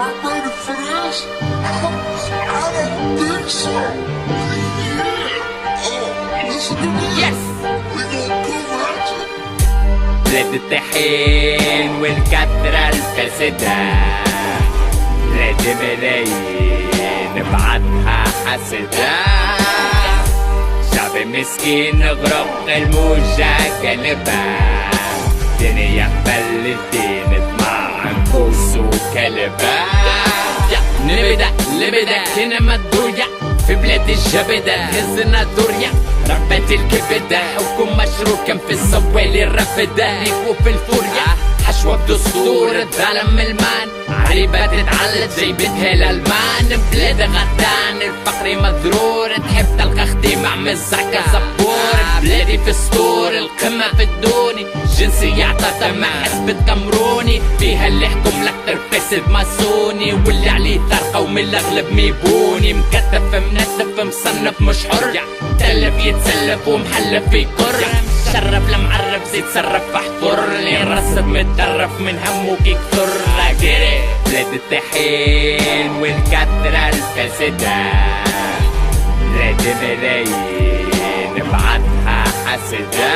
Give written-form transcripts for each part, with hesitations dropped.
ready for this? I don't think so. Yeah. Oh, listen to this. Yes. We gonna go ratchet. زيت الطحين والكثرة الفاسدة رد ملايين بعضها حسدة شعب مسكين غرق الموجة كلبة دنيا قبل الدين اطمع نفوس وكلبة نبدأ كنا مدوية في بلاد الجبدة هزنا دوريا ربت الكبدة حكم مشروكا في الصوالي الرفدة نيكو في الفوريا حشوة بدستور الظلم المان عريبة تتعلق جيبتها الالمان بلاد غدان الفقر مضرور تحب تلقى خديم عم الزعكة زبور بلادي في سطور القمة في الدوني جنسية عطاتا مع حسبة كامروني فيها اللي حكم لكتر فاسد ماسوني واللي عليه ثار قوم الاغلب ميبوني مكتف منتف مصنف مش حر تلف يتسلف ومحلف في كر شرف لمعرف زيد صرف احفر لي رصد متدرف من همه كي كثر غيري بلاد الطحين والكثرة الفاسدة رد ملايين بعضها حسدة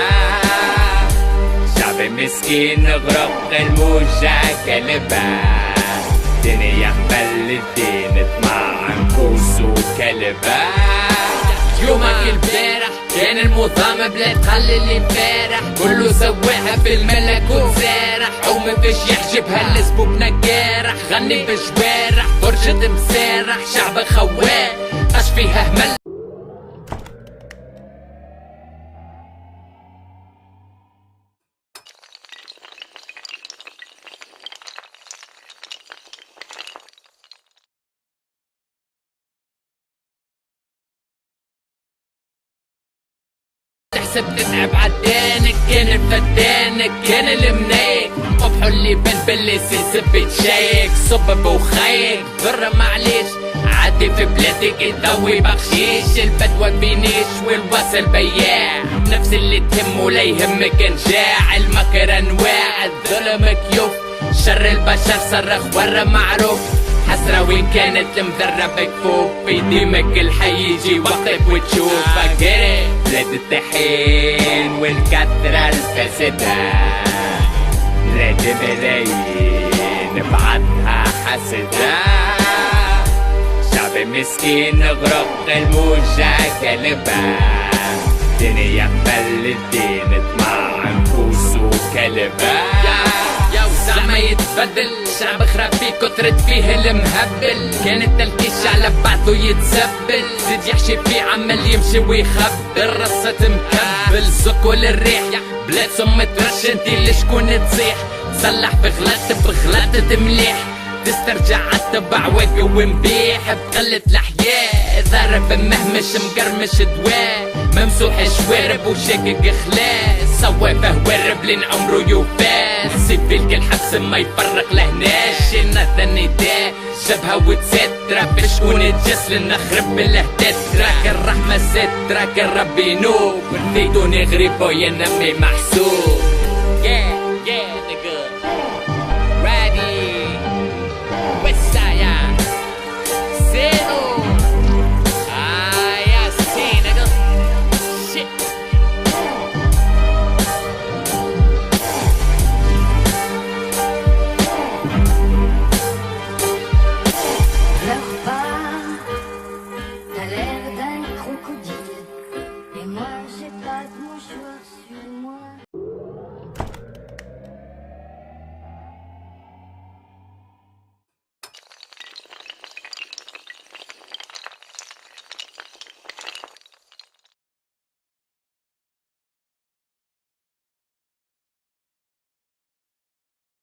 شعب مسكين غرق الموجة كلبة دنيا قبل الدين اطمع نفوس وكلبة يومك البارح كان المضام بلا تخلي اللي امبارح كله سواها في الملكوت سارح وما فيش يحجبها الاسبوب نجارح غني بجوارح فرشة مسارح شعب خواه اش فيها همل تحسب تتعب عدانك كان الفتانك كان المنايك قبحو اللي باللي سيسب بتشيك صب بوخيك ذرة معليش عادي في بلادك يضوي بخشيش البدوى بينيش والوصل بياع نفس اللي تهمه لا يهمك نجاع المكر انواع الظلم كيوف شر البشر صرخ ورا معروف حسرة وين كانت المدربة كفوف في ديمك الحي يجي وقتك وتشوف فقري بلاد الطحين والكثرة الفاسدة رد ملايين بعضها حسدة شعب مسكين غرق الموجة كلبة دنيا قبل الدين اطمع نفوس وكلبة زعما يتبدل شعب خراب في كترة فيه المهبل كان التلكيش على بعضه يتسبل زيد يحشي فيه عمال يمشي ويخبل رصة مكبل زك للريح بلاد سم ترش انتي لشكون تصيح تصلح بغلطة مليح تسترجع عالتبع واقي ومبيح بقلة الحياة ضارب مهمش مقرمش دواء ممسوح شوارب وشاكك خلاص صوافه ورب لين عمره يفاس سيفيلك الحبس ما يفرق لهناش الناس النداء شبهة وتسترة بشكون تجس لنخرب بالله تترك الرحمة سترك الرب ينوب نريدوني غريب وينمي محسوب Pleure pas, t'as l'air d'un crocodile.